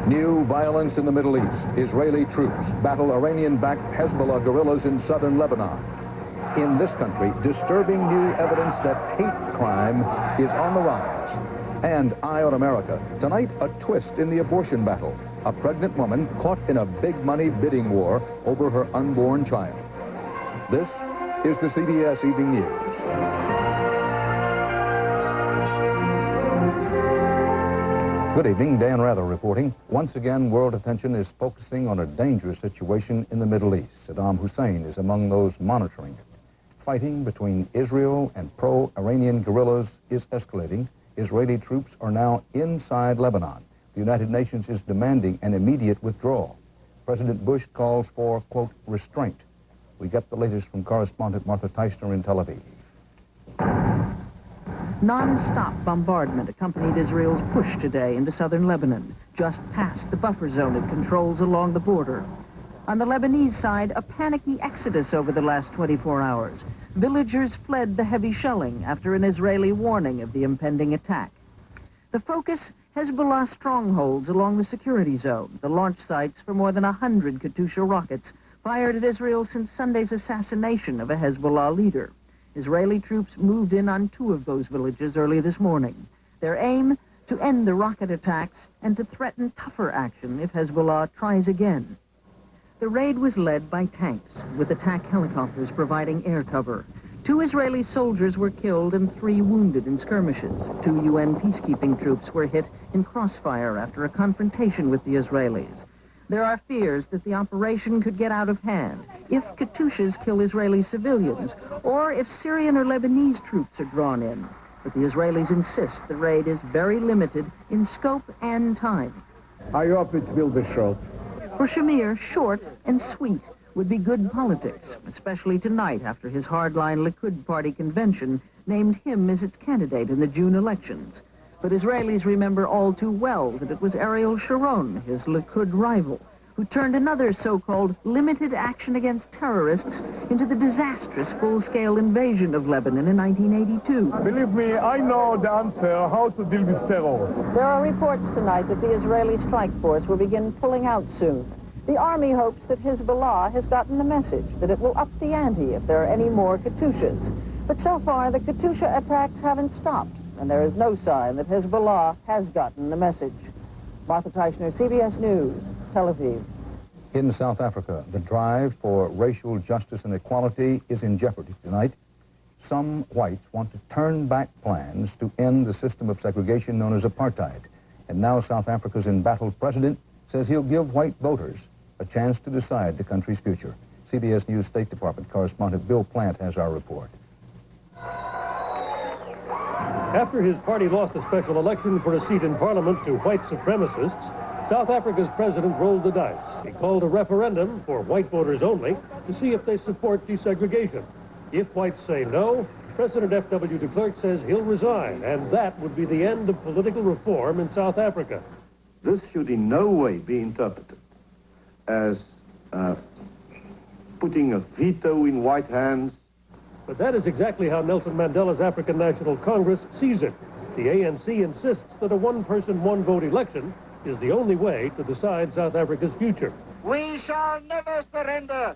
New violence in the Middle East. Israeli troops battle Iranian-backed Hezbollah guerrillas in southern Lebanon. In this country, disturbing new evidence that hate crime is on the rise. And Eye on America. Tonight, a twist in the abortion battle. A pregnant woman caught in a big money bidding war over her unborn child. This is the CBS Evening News. Good evening, Dan Rather reporting. Once again, world attention is focusing on a dangerous situation in the Middle East. Saddam Hussein is among those monitoring it. Fighting between Israel and pro-Iranian guerrillas is escalating. Israeli troops are now inside Lebanon. The United Nations is demanding an immediate withdrawal. President Bush calls for, quote, restraint. We get the latest from correspondent Martha Teichner in Tel Aviv. Non-stop bombardment accompanied Israel's push today into southern Lebanon, just past the buffer zone it controls along the border. On the Lebanese side, a panicky exodus over the last 24 hours. Villagers fled the heavy shelling after an Israeli warning of the impending attack. The focus, Hezbollah strongholds along the security zone, the launch sites for more than 100 Katyusha rockets fired at Israel since Sunday's assassination of a Hezbollah leader. Israeli troops moved in on 2 of those villages early this morning. Their aim, to end the rocket attacks and to threaten tougher action if Hezbollah tries again. The raid was led by tanks, with attack helicopters providing air cover. 2 Israeli soldiers were killed and 3 wounded in skirmishes. 2 UN peacekeeping troops were hit in crossfire after a confrontation with the Israelis. There are fears that the operation could get out of hand if Katyushas kill Israeli civilians or if Syrian or Lebanese troops are drawn in. But the Israelis insist the raid is very limited in scope and time. I hope it will be short. For Shamir, short and sweet would be good politics, especially tonight after his hardline Likud party convention named him as its candidate in the June elections. But Israelis remember all too well that it was Ariel Sharon, his Likud rival, who turned another so-called limited action against terrorists into the disastrous full-scale invasion of Lebanon in 1982. Believe me, I know the answer how to deal with terror. There are reports tonight that the Israeli strike force will begin pulling out soon. The army hopes that Hezbollah has gotten the message, that it will up the ante if there are any more Katyushas. But so far, the Katyusha attacks haven't stopped, and there is no sign that Hezbollah has gotten the message. Martha Teichner, CBS News, Tel Aviv. In South Africa, the drive for racial justice and equality is in jeopardy tonight. Some whites want to turn back plans to end the system of segregation known as apartheid. And now South Africa's embattled president says he'll give white voters a chance to decide the country's future. CBS News State Department correspondent Bill Plant has our report. After his party lost a special election for a seat in Parliament to white supremacists, South Africa's president rolled the dice. He called a referendum for white voters only to see if they support desegregation. If whites say no, President F.W. de Klerk says he'll resign, and that would be the end of political reform in South Africa. This should in no way be interpreted as putting a veto in white hands. But that is exactly how Nelson Mandela's African National Congress sees it. The ANC insists that a one-person, one-vote election is the only way to decide South Africa's future. We shall never surrender.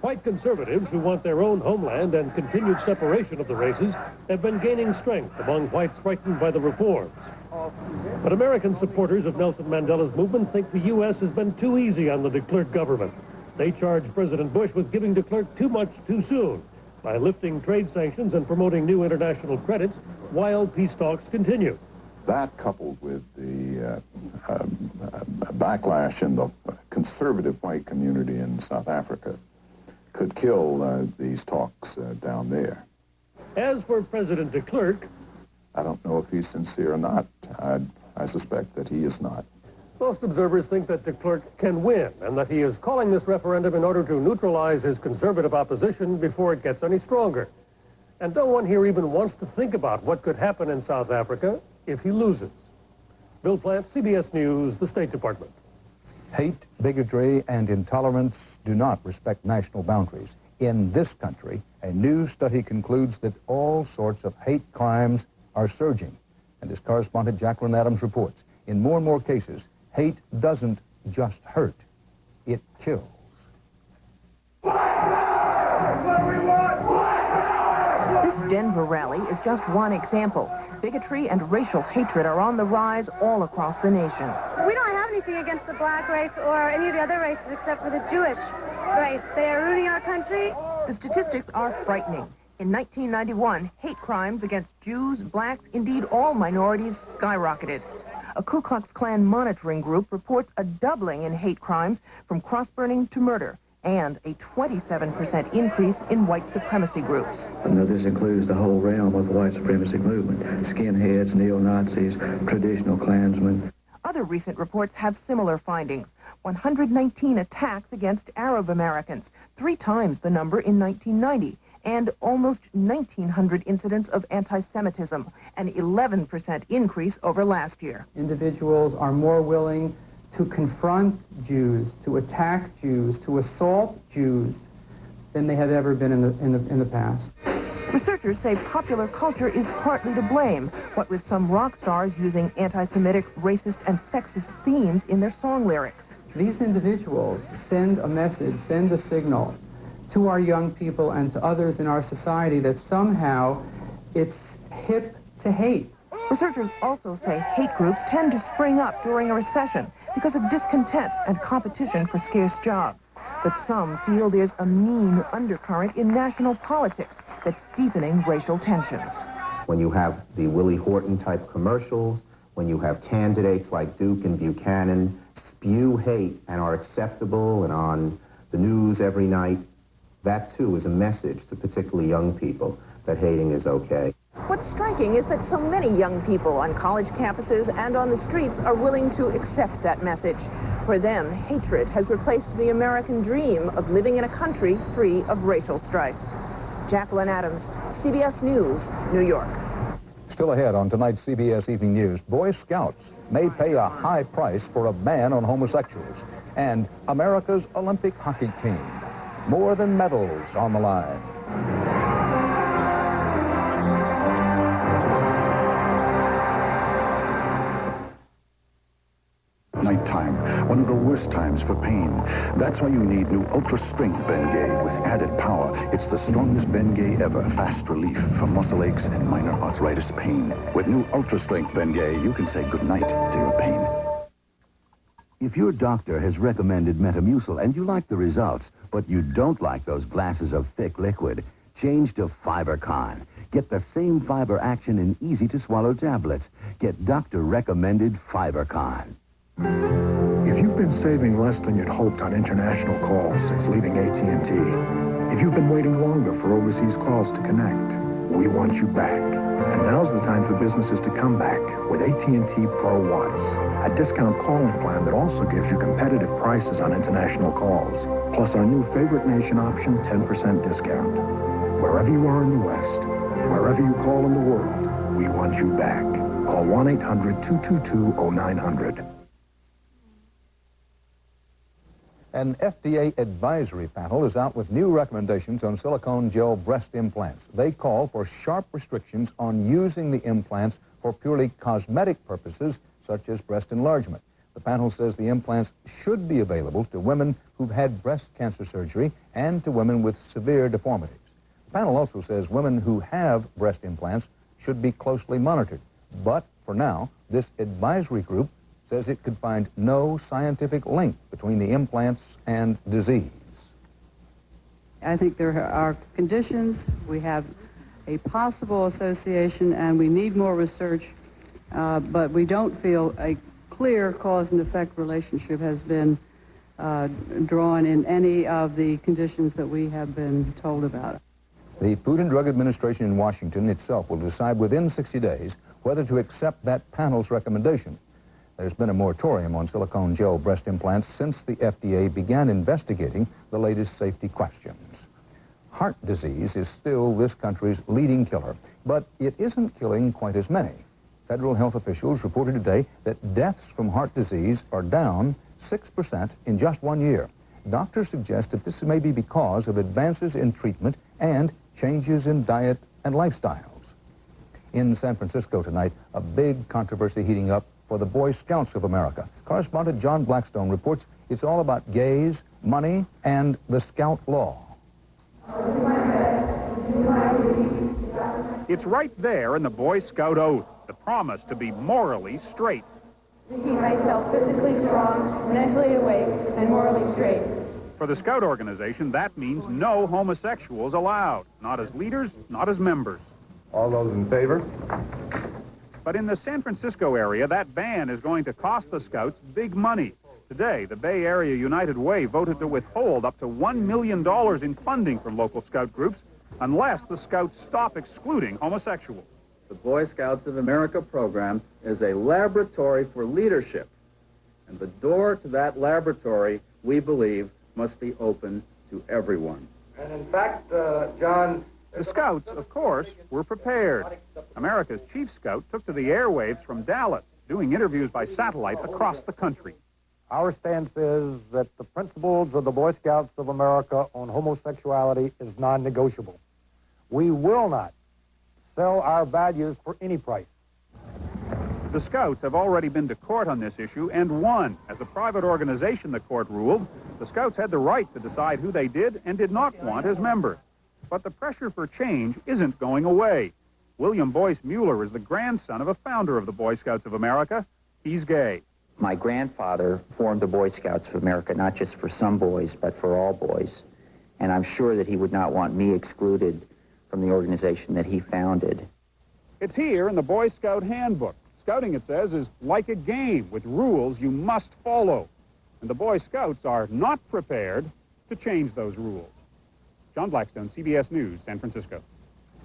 White conservatives who want their own homeland and continued separation of the races have been gaining strength among whites frightened by the reforms. But American supporters of Nelson Mandela's movement think the U.S. has been too easy on the de Klerk government. They charge President Bush with giving de Klerk too much too soon by lifting trade sanctions and promoting new international credits while peace talks continue. That, coupled with the backlash in the conservative white community in South Africa, could kill these talks down there. As for President de Klerk, I don't know if he's sincere or not. I suspect that he is not. Most observers think that de Klerk can win and that he is calling this referendum in order to neutralize his conservative opposition before it gets any stronger. And no one here even wants to think about what could happen in South Africa if he loses. Bill Plant, CBS News, the State Department. Hate, bigotry, and intolerance do not respect national boundaries. In this country, a new study concludes that all sorts of hate crimes are surging. And as correspondent Jacqueline Adams reports, in more and more cases, Hate doesn't just hurt, it kills. This Denver rally is just one example. Bigotry and racial hatred are on the rise all across the nation. We don't have anything against the black race or any of the other races except for the Jewish race. They are ruining our country. The statistics are frightening. In 1991, hate crimes against Jews, blacks, indeed all minorities skyrocketed. A Ku Klux Klan monitoring group reports a doubling in hate crimes from cross-burning to murder, and a 27% increase in white supremacy groups. This includes the whole realm of the white supremacy movement, skinheads, neo-Nazis, traditional Klansmen. Other recent reports have similar findings. 119 attacks against Arab Americans, 3 times the number in 1990, and almost 1,900 incidents of anti-Semitism, an 11% increase over last year. Individuals are more willing to confront Jews, to attack Jews, to assault Jews than they have ever been in the past. Researchers say popular culture is partly to blame, what with some rock stars using anti-Semitic, racist, and sexist themes in their song lyrics. These individuals send a message, send a signal to our young people and to others in our society that somehow it's hip to hate. Researchers also say hate groups tend to spring up during a recession because of discontent and competition for scarce jobs. But some feel there's a mean undercurrent in national politics that's deepening racial tensions. When you have the Willie Horton type commercials, when you have candidates like Duke and Buchanan spew hate and are acceptable and on the news every night, that too is a message to particularly young people that hating is okay. What's striking is that so many young people on college campuses and on the streets are willing to accept that message. For them, hatred has replaced the American dream of living in a country free of racial strife. Jacqueline Adams, CBS News, New York. Still ahead on tonight's CBS Evening News, Boy Scouts may pay a high price for a ban on homosexuals, and America's Olympic hockey team. More than medals on the line. Nighttime, one of the worst times for pain. That's why you need new Ultra Strength Bengay with added power. It's the strongest Bengay ever. Fast relief from muscle aches and minor arthritis pain. With new Ultra Strength Bengay, you can say goodnight to your pain. If your doctor has recommended Metamucil and you like the results, but you don't like those glasses of thick liquid, change to FiberCon. Get the same fiber action in easy-to-swallow tablets. Get doctor-recommended FiberCon. If you've been saving less than you'd hoped on international calls since leaving AT&T, if you've been waiting longer for overseas calls to connect, we want you back. And now's the time for businesses to come back with AT&T Pro Watts, a discount calling plan that also gives you competitive prices on international calls, plus our new favorite nation option 10% discount. Wherever you are in the West, wherever you call in the world, we want you back. Call 1-800-222-0900. An FDA advisory panel is out with new recommendations on silicone gel breast implants. They call for sharp restrictions on using the implants for purely cosmetic purposes, such as breast enlargement. The panel says the implants should be available to women who've had breast cancer surgery and to women with severe deformities. The panel also says women who have breast implants should be closely monitored. But for now, this advisory group says it could find no scientific link between the implants and disease. I think there are conditions, we have a possible association, and we need more research, but we don't feel a clear cause and effect relationship has been drawn in any of the conditions that we have been told about. The Food and Drug Administration in Washington itself will decide within 60 days whether to accept that panel's recommendation. There's been a moratorium on silicone gel breast implants since the FDA began investigating the latest safety questions. Heart disease is still this country's leading killer, but it isn't killing quite as many. Federal health officials reported today that deaths from heart disease are down 6% in just 1 year. Doctors suggest that this may be because of advances in treatment and changes in diet and lifestyles. In San Francisco tonight, a big controversy heating up for the Boy Scouts of America. Correspondent John Blackstone reports it's all about gays, money, and the Scout law. It's right there in the Boy Scout oath, the promise to be morally straight. To keep myself physically strong, mentally awake, and morally straight. For the Scout organization, that means no homosexuals allowed. Not as leaders, not as members. All those in favor? But in the San Francisco area, that ban is going to cost the Scouts big money. Today, the Bay Area United Way voted to withhold up to $1 million in funding from local Scout groups unless the Scouts stop excluding homosexuals. The Boy Scouts of America program is a laboratory for leadership. And the door to that laboratory, we believe, must be open to everyone. And in fact, John... The Scouts, of course, were prepared. America's chief scout took to the airwaves from Dallas, doing interviews by satellite across the country. Our stance is that the principles of the Boy Scouts of America on homosexuality is non-negotiable. We will not sell our values for any price. The Scouts have already been to court on this issue and won. As a private organization, the court ruled, the Scouts had the right to decide who they did and did not want as members. But the pressure for change isn't going away. William Boyce Mueller is the grandson of a founder of the Boy Scouts of America. He's gay. My grandfather formed the Boy Scouts of America, not just for some boys, but for all boys. And I'm sure that he would not want me excluded from the organization that he founded. It's here in the Boy Scout handbook. Scouting, it says, is like a game with rules you must follow. And the Boy Scouts are not prepared to change those rules. John Blackstone, CBS News, San Francisco.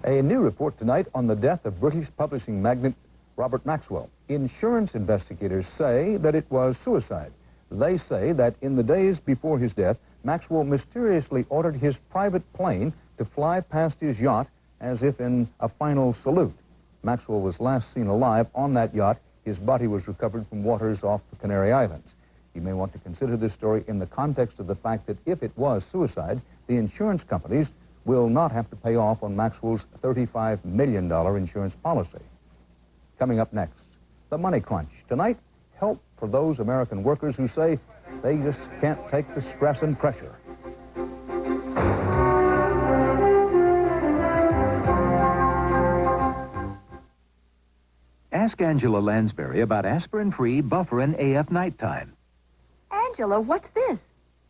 A new report tonight on the death of British publishing magnate Robert Maxwell. Insurance investigators say that it was suicide. They say that in the days before his death, Maxwell mysteriously ordered his private plane to fly past his yacht as if in a final salute. Maxwell was last seen alive on that yacht. His body was recovered from waters off the Canary Islands. You may want to consider this story in the context of the fact that if it was suicide, the insurance companies will not have to pay off on Maxwell's $35 million insurance policy. Coming up next, the money crunch. Tonight, help for those American workers who say they just can't take the stress and pressure. Ask Angela Lansbury about aspirin-free Bufferin AF Nighttime. Angela, what's this?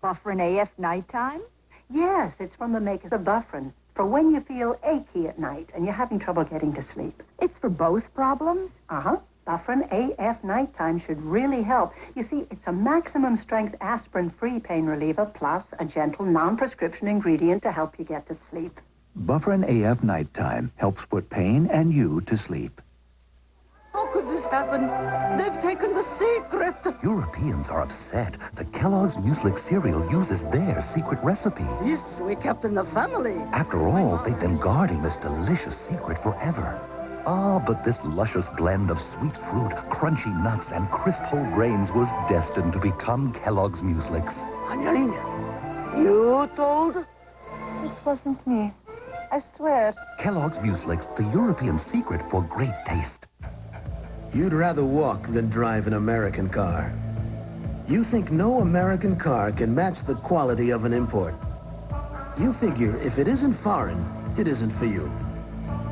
Bufferin AF Nighttime? Yes, it's from the makers of Bufferin, for when you feel achy at night and you're having trouble getting to sleep. It's for both problems? Uh-huh. Bufferin AF Nighttime should really help. You see, it's a maximum-strength aspirin-free pain reliever plus a gentle non-prescription ingredient to help you get to sleep. Bufferin AF Nighttime helps put pain and you to sleep. How could this happen? They've taken the secret. Europeans are upset. The Kellogg's Muesli cereal uses their secret recipe. Yes, we kept in the family. After all, they've been guarding this delicious secret forever. Ah, but this luscious blend of sweet fruit, crunchy nuts, and crisp whole grains was destined to become Kellogg's Muesli. Angelina, you told? It wasn't me. I swear. Kellogg's Muesli, the European secret for great taste. You'd rather walk than drive an American car. You think no American car can match the quality of an import. You figure if it isn't foreign, it isn't for you.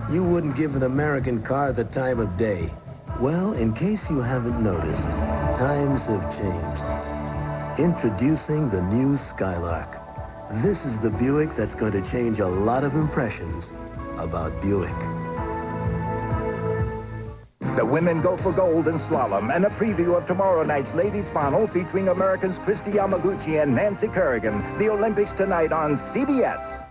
You wouldn't give an American car the time of day. Well, in case you haven't noticed, times have changed. Introducing the new Skylark. This is the Buick that's going to change a lot of impressions about Buick. The women go for gold in slalom, and a preview of tomorrow night's ladies' final featuring Americans Christy Yamaguchi and Nancy Kerrigan. The Olympics tonight on CBS.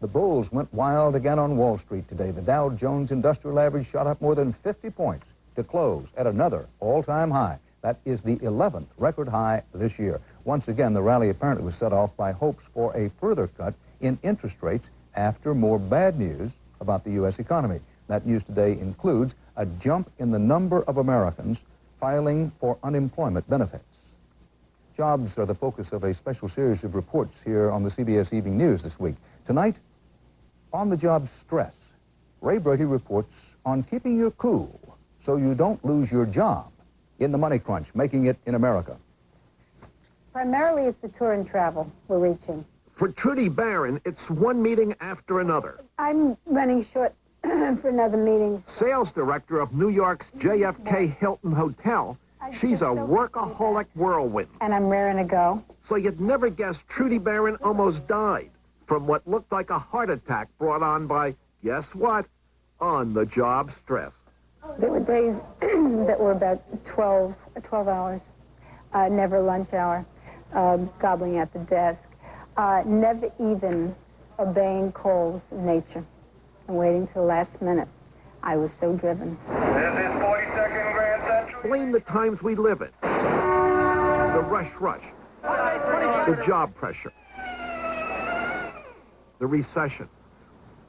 The bulls went wild again on Wall Street today. The Dow Jones Industrial Average shot up more than 50 points to close at another all-time high. That is the 11th record high this year. Once again, the rally apparently was set off by hopes for a further cut in interest rates after more bad news about the U.S. economy. That news today includes a jump in the number of Americans filing for unemployment benefits. Jobs are the focus of a special series of reports here on the CBS Evening News this week. Tonight, on-the-job stress Ray Brady reports on keeping your cool so you don't lose your job in the Money Crunch, making it in America. Primarily, it's the tour and travel we're reaching. For Trudy Barron, it's one meeting after another. I'm running short for another meeting. Sales director of New York's JFK Hilton Hotel, she's a workaholic whirlwind. And I'm raring to go. So you'd never guess Trudy Barron almost died from what looked like a heart attack brought on by, guess what? On-the-job stress. There were days that were about 12 hours, never lunch hour, gobbling at the desk, never even obeying calls of nature and waiting till the last minute. I was so driven. This is 42nd Grand Central. Blame the times we live in. The rush, the job pressure, the recession.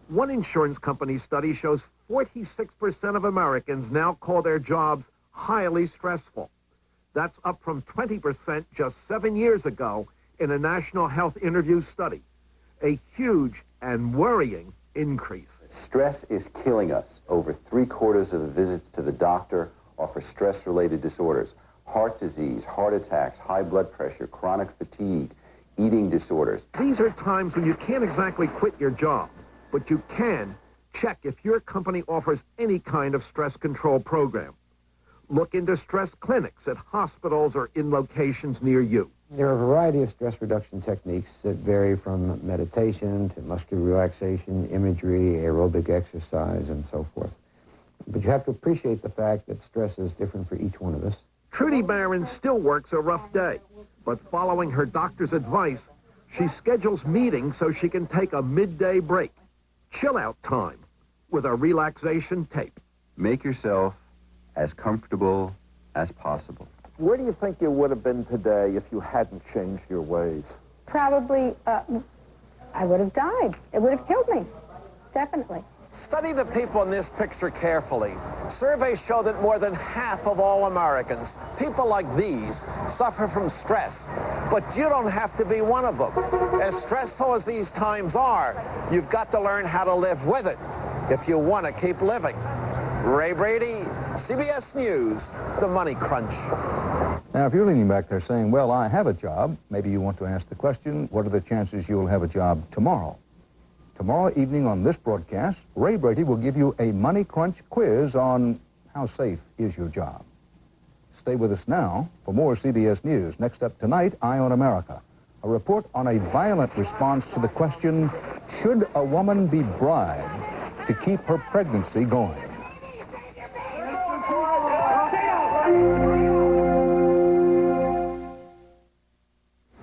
One insurance company study shows 46% of Americans now call their jobs highly stressful. That's up from 20% just 7 years ago in a National Health Interview study. A huge and worrying increase. Stress is killing us. Over 3/4 of the visits to the doctor are for stress-related disorders. Heart disease, heart attacks, high blood pressure, chronic fatigue, eating disorders. These are times when you can't exactly quit your job, but you can check if your company offers any kind of stress control program. Look into stress clinics at hospitals or in locations near you. There are a variety of stress reduction techniques that vary from meditation to muscular relaxation, imagery, aerobic exercise, and so forth. But you have to appreciate the fact that stress is different for each one of us. Trudy Barron still works a rough day, but following her doctor's advice, she schedules meetings so she can take a midday break, chill-out time, with a relaxation tape. Make yourself as comfortable as possible. Where do you think you would have been today if you hadn't changed your ways? Probably, I would have died. It would have killed me, definitely. Study the people in this picture carefully. Surveys show that more than half of all Americans, people like these, suffer from stress. But you don't have to be one of them. As stressful as these times are, you've got to learn how to live with it if you want to keep living. Ray Brady, CBS News, The Money Crunch. Now, if you're leaning back there saying, well, I have a job, maybe you want to ask the question, what are the chances you'll have a job tomorrow? Tomorrow evening on this broadcast, Ray Brady will give you a Money Crunch quiz on how safe is your job. Stay with us now for more CBS News. Next up tonight, Eye on America. A report on a violent response to the question, should a woman be bribed to keep her pregnancy going?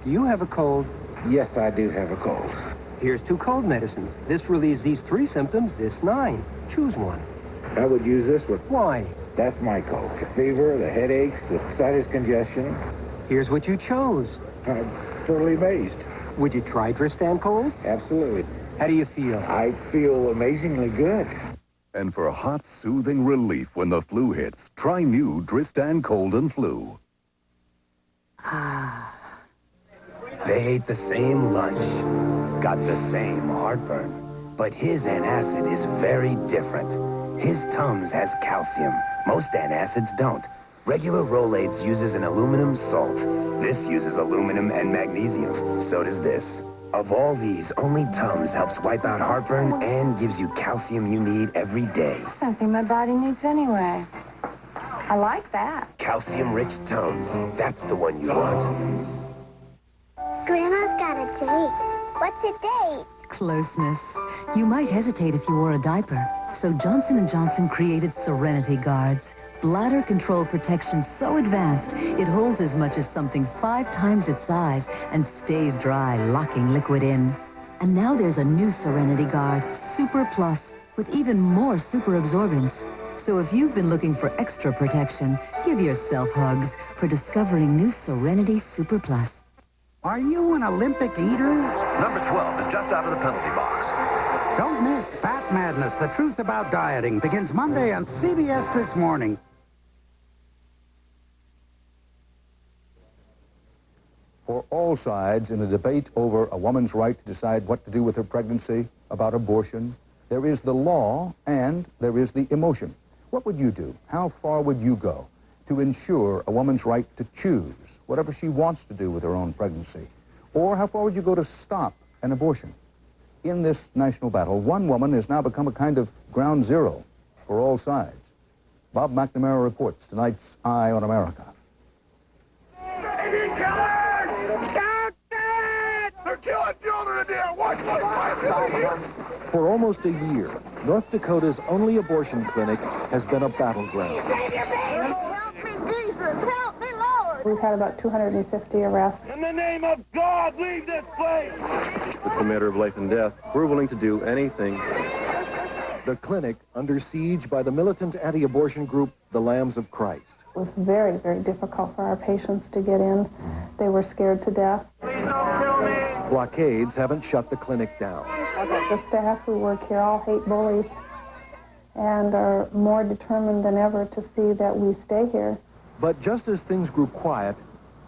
Do you have a cold? Yes, I do have a cold. Here's 2 cold medicines. This relieves these 3 symptoms, this 9. Choose one. I would use this one. Why? That's my cold. The fever, the headaches, the sinus congestion. Here's what you chose. I'm totally amazed. Would you try Dristan Cold? Absolutely. How do you feel? I feel amazingly good. And for hot, soothing relief when the flu hits, try new Dristan Cold and Flu. They ate the same lunch, got the same heartburn, but his antacid is very different. His Tums has calcium. Most antacids don't. Regular Rolaids uses an aluminum salt. This uses aluminum and magnesium. So does this. Of all these, only Tums helps wipe out heartburn and gives you calcium you need every day. Something my body needs anyway. I like that. Calcium-rich Tums. That's the one you want. Grandma's got a date. What's a date? Closeness. You might hesitate if you wore a diaper. So Johnson & Johnson created Serenity Guards. Bladder control protection so advanced, it holds as much as something 5 times its size and stays dry, locking liquid in. And now there's a new Serenity Guard, Super Plus, with even more super absorbance. So if you've been looking for extra protection, give yourself hugs for discovering new Serenity Super Plus. Are you an Olympic eater? Number 12 is just out of the penalty box. Don't miss Fat Madness, The Truth About Dieting. Begins Monday on CBS This Morning. For all sides in the debate over a woman's right to decide what to do with her pregnancy, about abortion, There is the law and there is the emotion. What would you do? How far would you go to ensure a woman's right to choose whatever she wants to do with her own pregnancy? Or how far would you go to stop an abortion? In this national battle, one woman has now become a kind of ground zero for all sides. Bob McNamara reports tonight's Eye on America. Baby killers! Stop it! They're killing children in there! Watch my For almost a year, North Dakota's only abortion clinic has been a battleground. Help me, Jesus! Help me, Lord! We've had about 250 arrests. In the name of God, leave this place! It's a matter of life and death. We're willing to do anything. The clinic under siege by the militant anti-abortion group, the Lambs of Christ. It was very, very difficult for our patients to get in. They were scared to death. Blockades haven't shut the clinic down. The staff who work here all hate bullies and are more determined than ever to see that we stay here. But just as things grew quiet,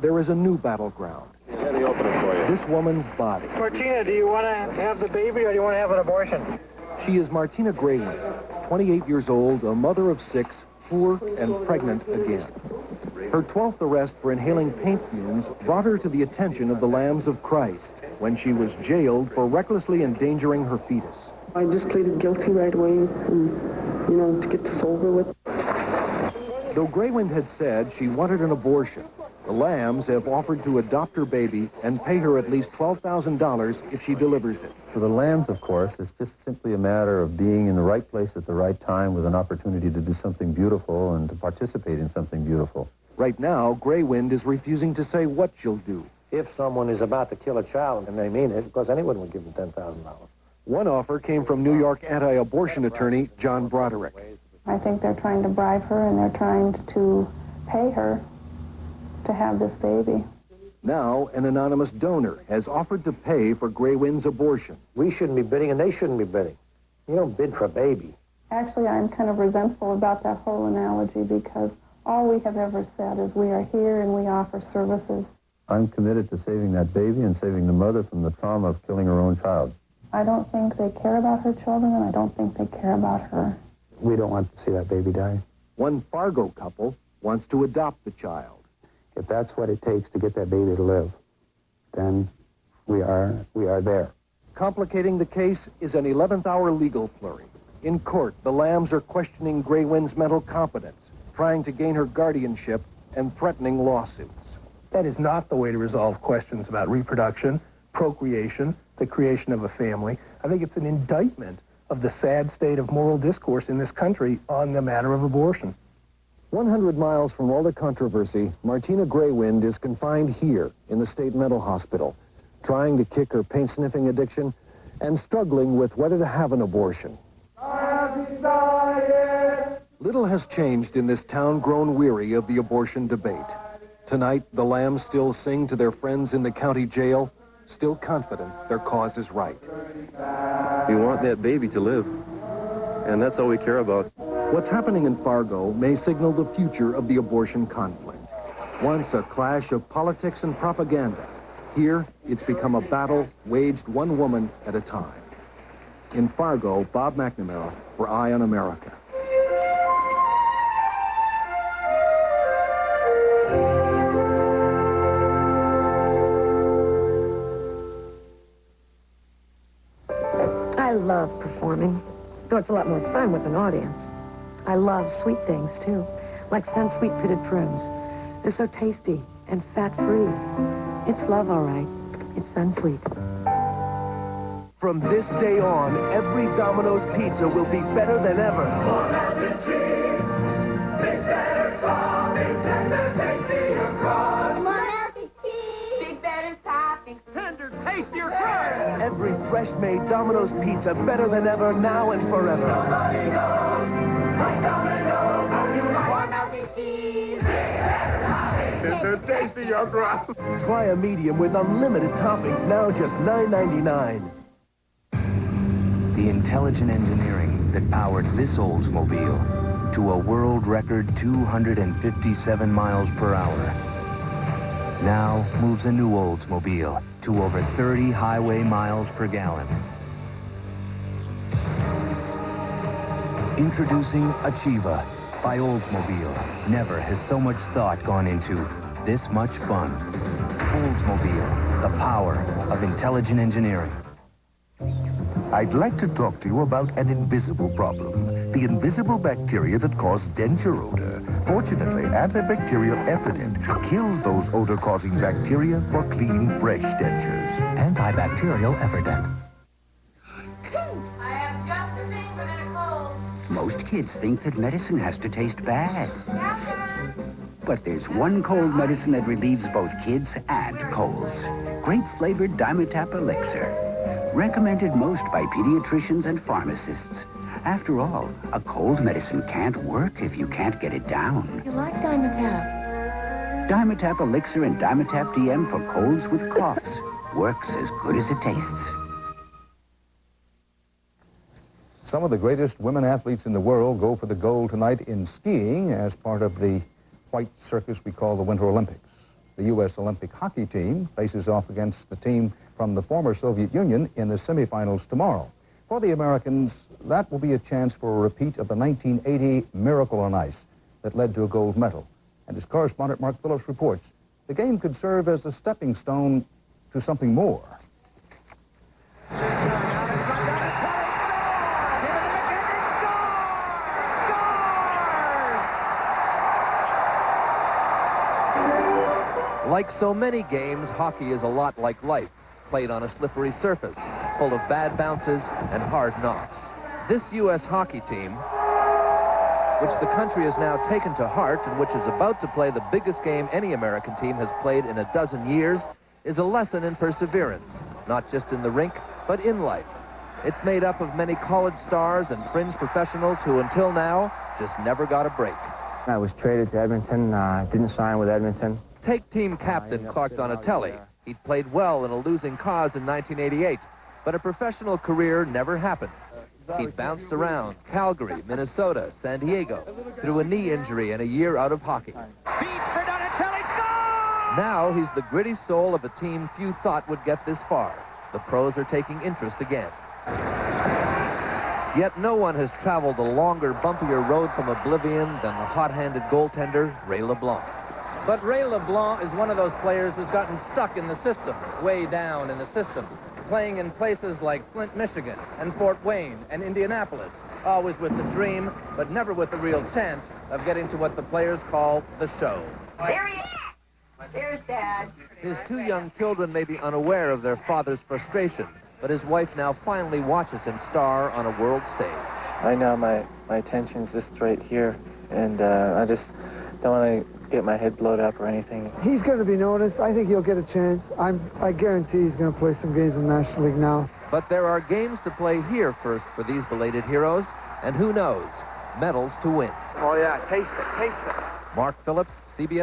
there is a new battleground. Let me open it for you. This woman's body. Martina, do you want to have the baby or do you want to have an abortion? She is Martina Graywind, 28 years old, a mother of 6, poor and pregnant again. Her 12th arrest for inhaling paint fumes brought her to the attention of the Lambs of Christ when she was jailed for recklessly endangering her fetus. I just pleaded guilty right away, and, to get this over with. Though Graywind had said she wanted an abortion, the Lambs have offered to adopt her baby and pay her at least $12,000 if she delivers it. For the Lambs, of course, it's just simply a matter of being in the right place at the right time with an opportunity to do something beautiful and to participate in something beautiful. Right now, Graywind is refusing to say what she'll do. If someone is about to kill a child and they mean it, because anyone would give them $10,000. One offer came from New York anti-abortion attorney John Broderick. I think they're trying to bribe her and they're trying to pay her to have this baby. Now, an anonymous donor has offered to pay for Graywind's abortion. We shouldn't be bidding and they shouldn't be bidding. You don't bid for a baby. Actually, I'm kind of resentful about that whole analogy because all we have ever said is we are here and we offer services. I'm committed to saving that baby and saving the mother from the trauma of killing her own child. I don't think they care about her children, and I don't think they care about her. We don't want to see that baby die. One Fargo couple wants to adopt the child. If that's what it takes to get that baby to live, then we are there. Complicating the case is an 11th-hour legal flurry. In court, the Lambs are questioning Graywind's mental competence, trying to gain her guardianship, and threatening lawsuits. That is not the way to resolve questions about reproduction, procreation, the creation of a family. I think it's an indictment of the sad state of moral discourse in this country on the matter of abortion. 100 miles from all the controversy, Martina Graywind is confined here in the state mental hospital, trying to kick her paint-sniffing addiction and struggling with whether to have an abortion. Little has changed in this town grown weary of the abortion debate. Tonight, the Lambs still sing to their friends in the county jail, still confident their cause is right. We want that baby to live, and that's all we care about. What's happening in Fargo may signal the future of the abortion conflict. Once a clash of politics and propaganda, here it's become a battle waged one woman at a time. In Fargo, Bob McNamara for Eye on America. I love performing, though it's a lot more fun with an audience. I love sweet things, too, like sun-sweet pitted prunes. They're so tasty and fat-free. It's love, all right. It's sun-sweet. From this day on, every Domino's pizza will be better than ever. More mac and cheese, big better toppings, tender, tastier crust. More milk and cheese, big better toppings, Tender, tastier crust. Every fresh-made Domino's pizza better than ever, now and forever. Nobody knows like Domino's how you like. more milk and cheese, Big better toppings, tender, tastier crust. Try a medium with unlimited toppings, now just $9.99. The intelligent engineering that powered this Oldsmobile to a world record 257 miles per hour now moves a new Oldsmobile to over 30 highway miles per gallon. Introducing Achieva by Oldsmobile. Never has so much thought gone into this much fun. Oldsmobile, the power of intelligent engineering. I'd like to talk to you about an invisible problem. The invisible bacteria that cause denture odor. Fortunately, antibacterial Effident kills those odor-causing bacteria for clean, fresh dentures. Antibacterial Effident. I have just the thing for that cold. Most kids think that medicine has to taste bad. Captain! But there's one cold medicine that relieves both kids and colds. Grape-flavored Dimetap Elixir. Recommended most by pediatricians and pharmacists. After all, a cold medicine can't work if you can't get it down. You like Dimetap? Dimetap Elixir and Dimetap DM for colds with coughs. Works as good as it tastes. Some of the greatest women athletes in the world go for the gold tonight in skiing as part of the white circus we call the Winter Olympics. The U.S. Olympic hockey team faces off against the team from the former Soviet Union in the semifinals tomorrow. For the Americans, that will be a chance for a repeat of the 1980 Miracle on Ice that led to a gold medal. And as correspondent Mark Phillips reports, the game could serve as a stepping stone to something more. Like so many games, hockey is a lot like life, played on a slippery surface, full of bad bounces and hard knocks. This U.S. hockey team, which the country has now taken to heart and which is about to play the biggest game any American team has played in a dozen years, is a lesson in perseverance, not just in the rink, but in life. It's made up of many college stars and fringe professionals who until now just never got a break. I was traded to Edmonton, didn't sign with Edmonton. Take team captain Clark Donatelli. He'd played well in a losing cause in 1988, but a professional career never happened. He'd bounced around Calgary, Minnesota, San Diego, through a knee injury and a year out of hockey. Feeds for Donatelli, score! Now he's the gritty soul of a team few thought would get this far. The pros are taking interest again. Yet no one has traveled a longer, bumpier road from oblivion than the hot-handed goaltender, Ray LeBlanc. But Ray LeBlanc is one of those players who's gotten stuck in the system, way down in the system, playing in places like Flint, Michigan, and Fort Wayne, and Indianapolis, always with the dream, but never with the real chance of getting to what the players call the show. There he is! There's Dad. His two young children may be unaware of their father's frustration, but his wife now finally watches him star on a world stage. Right now, my attention's just right here, and I just don't want to get my head blowed up or anything. He's going to be noticed. I think he'll get a chance. I guarantee he's going to play some games in the National League now. But there are games to play here first for these belated heroes, and who knows, medals to win. Oh, yeah, taste it, taste it. Mark Phillips, CBS